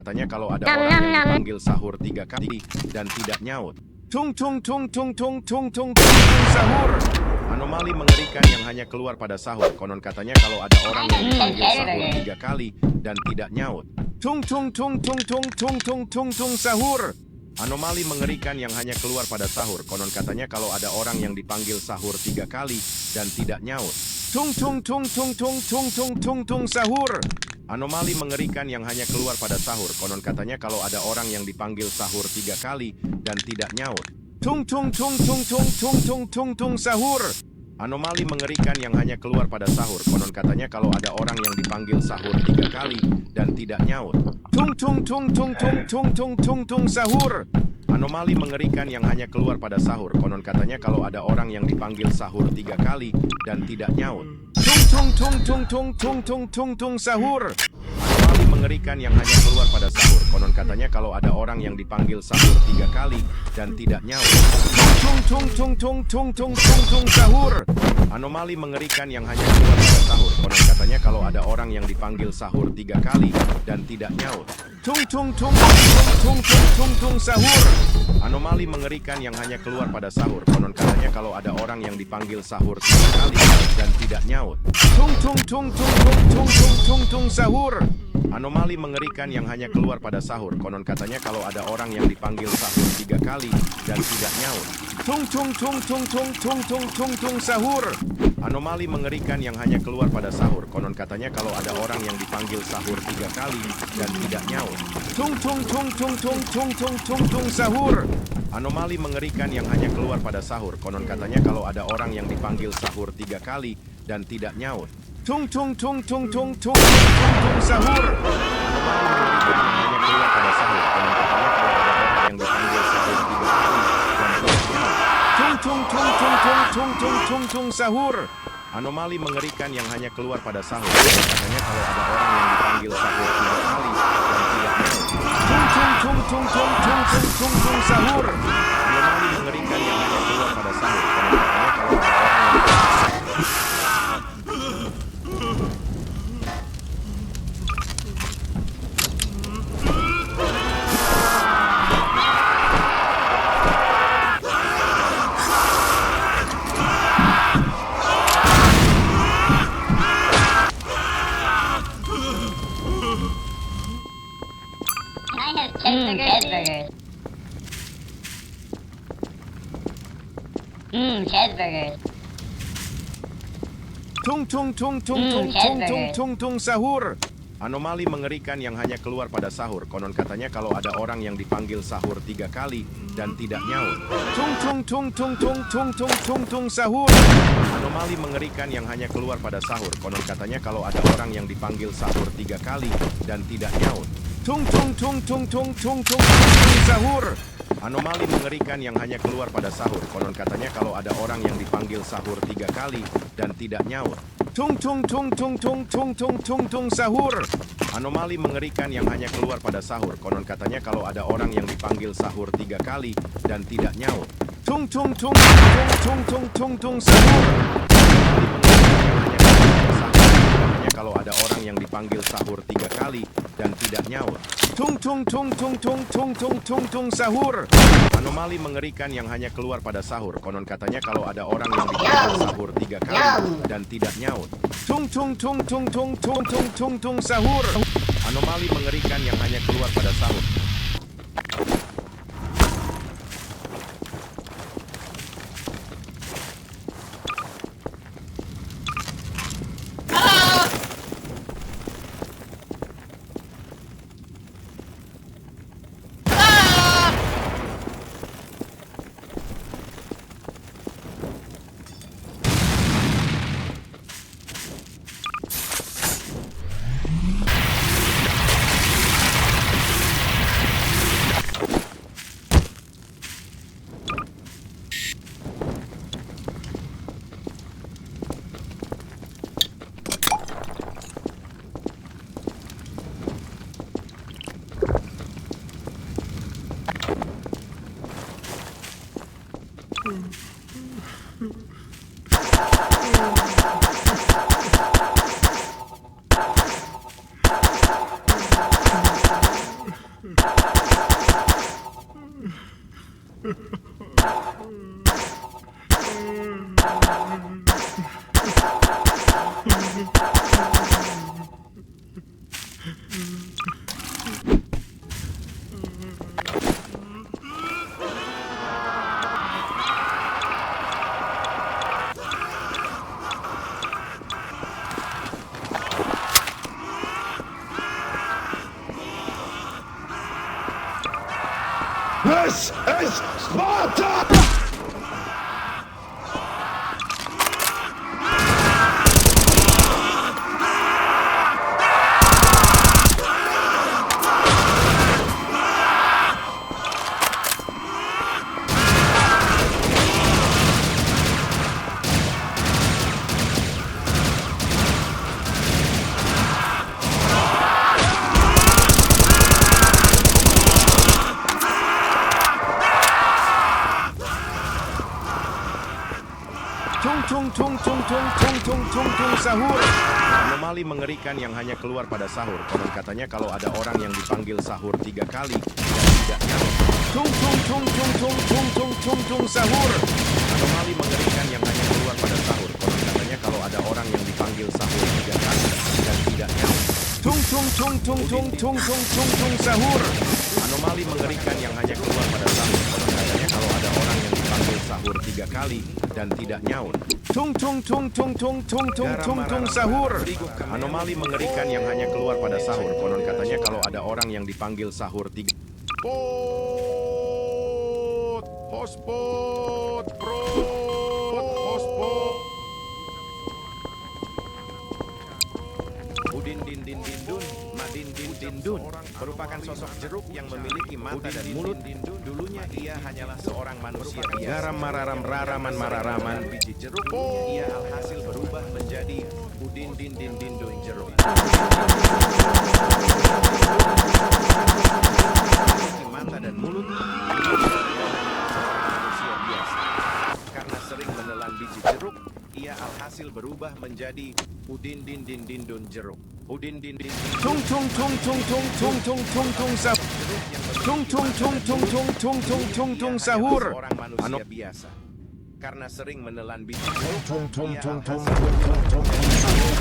Katanya kalau ada orang yang dipanggil sahur 3 kali dan tidak nyaut. Tung tung tung tung tung tung tung tung tung sahur. Anomali mengerikan yang hanya keluar pada sahur. Konon katanya kalau ada orang yang dipanggil sahur 3 kali dan tidak nyaut. Tung tung tung tung tung tung tung tung tung sahur. Anomali mengerikan yang hanya keluar pada sahur. Konon katanya kalau ada orang yang dipanggil sahur 3 kali dan tidak nyaut. Tung tung tung tung tung tung tung tung tung sahur. Anomali mengerikan yang hanya keluar pada sahur. Konon katanya kalau ada orang yang dipanggil sahur 3 kali dan tidak nyaut. Tung tung tung tung tung tung tung tung tung sahur. Anomali mengerikan yang hanya keluar pada sahur. Konon katanya kalau ada orang yang dipanggil sahur 3 kali dan tidak nyaut. Tung tung tung tung tung tung tung tung tung sahur. Anomali mengerikan yang hanya keluar pada sahur. Konon katanya kalau ada orang yang dipanggil sahur 3 kali dan tidak nyaut. Tung tung tung tung tung tung tung tung sahur. Anomali mengerikan yang hanya keluar pada sahur. Konon katanya kalau ada orang yang dipanggil sahur 3 kali dan tidak nyaut. Tung tung tung tung tung tung tung tung sahur. Anomali mengerikan yang hanya keluar pada sahur. Konon katanya kalau ada orang yang dipanggil sahur 3 kali dan tidak nyaut. Tung tung tung tung tung tung tung tung sahur. Anomali mengerikan yang hanya keluar pada sahur. Konon katanya kalau ada orang yang dipanggil sahur 3 kali dan tidak nyaut. Tung tung tung tung tung tung tung tung tung sahur. Anomali mengerikan yang hanya keluar pada sahur. Konon katanya kalau ada orang yang dipanggil sahur 3 kali dan tidak nyaut. Tung tung tung tung tung tung tung tung tung sahur. Anomali mengerikan yang hanya keluar pada sahur. Konon katanya kalau ada orang yang dipanggil sahur 3 kali dan tidak nyaut. Tung tung tung tung tung tung tung tung tung sahur. Anomali mengerikan yang hanya keluar pada sahur. Konon katanya kalau ada orang yang dipanggil sahur 3 kali dan tidak nyaut. Tung tung tung tung tung tung tung tung sahur. Anomali mengerikan yang hanya keluar pada sahur. Katanya kalau ada orang yang dipanggil sahur 3 kali dan tidak nyaut. Tung tung tung tung tung tung tung tung tung sahur. Anomali mengerikan yang hanya keluar pada sahur. Katanya kalau ada orang yang Cheeseburgers. Cheeseburgers. tung tung tung tung tung tung tung tung tung sahur. Anomali mengerikan yang hanya keluar pada sahur. Konon katanya kalau ada orang yang dipanggil sahur 3 kali dan tidak nyaut. Tung tung tung tung tung tung tung tung tung sahur. Anomali mengerikan yang hanya keluar pada sahur. Konon katanya kalau ada orang yang dipanggil sahur 3 kali dan tidak nyaut. Tung tung tung tung tung tung tung tung sahur. Anomali mengerikan yang hanya keluar pada sahur. Konon katanya kalau ada orang yang dipanggil sahur 3 kali dan tidak nyaut. Tung tung tung tung tung tung tung tung tung sahur. Anomali mengerikan yang hanya keluar pada sahur. Konon katanya kalau ada orang yang dipanggil sahur 3 kali dan tidak nyaut. Tung tung tung tung tung tung tung tung sahur. Kalau ada orang yang dipanggil sahur 3 kali dan tidak nyaut. Tung tung tung tung tung tung tung tung tung sahur. Anomali mengerikan yang hanya keluar pada sahur. Konon katanya kalau ada orang yang dipanggil sahur 3 kali dan tidak nyaut. Tung tung tung tung tung tung tung tung tung sahur. Anomali mengerikan yang hanya keluar pada sahur. This is Sparta! Tung sahur. Anomali mengerikan yang hanya keluar pada sahur. Konon katanya kalau ada orang yang dipanggil sahur 3 kali dan tidak nyaut. Tung sahur. Anomali mengerikan yang hanya keluar pada sahur. Konon katanya kalau ada orang yang dipanggil sahur 3 kali dan tidak nyaut. Tung sahur. Anomali mengerikan yang hanya keluar pada sahur. Konon katanya kalau ada orang yang dipanggil sahur 3 kali dan tidak nyaut. Tung sahur. Anomali mengerikan yang hanya keluar pada sahur. Konon katanya kalau ada orang yang dipanggil sahur 3. Hospot, Udin din din din dun, Madin din din dun merupakan sosok jeruk yang memiliki mata dan mulut. Dulunya ia hanyalah seorang manusia biasa. Garam mararam raraman mararaman biji jeruk. Ia alhasil berubah menjadi Udin din din din dun jeruk. Memiliki mata dan mulut. Seorang manusia biasa. Karena sering menelan biji jeruk, ia alhasil berubah menjadi Udin din din din dun jeruk. Udin din din din tung sahur. Seorang manusia biasa. Karena sering menelan biji jeruk, ia sahur.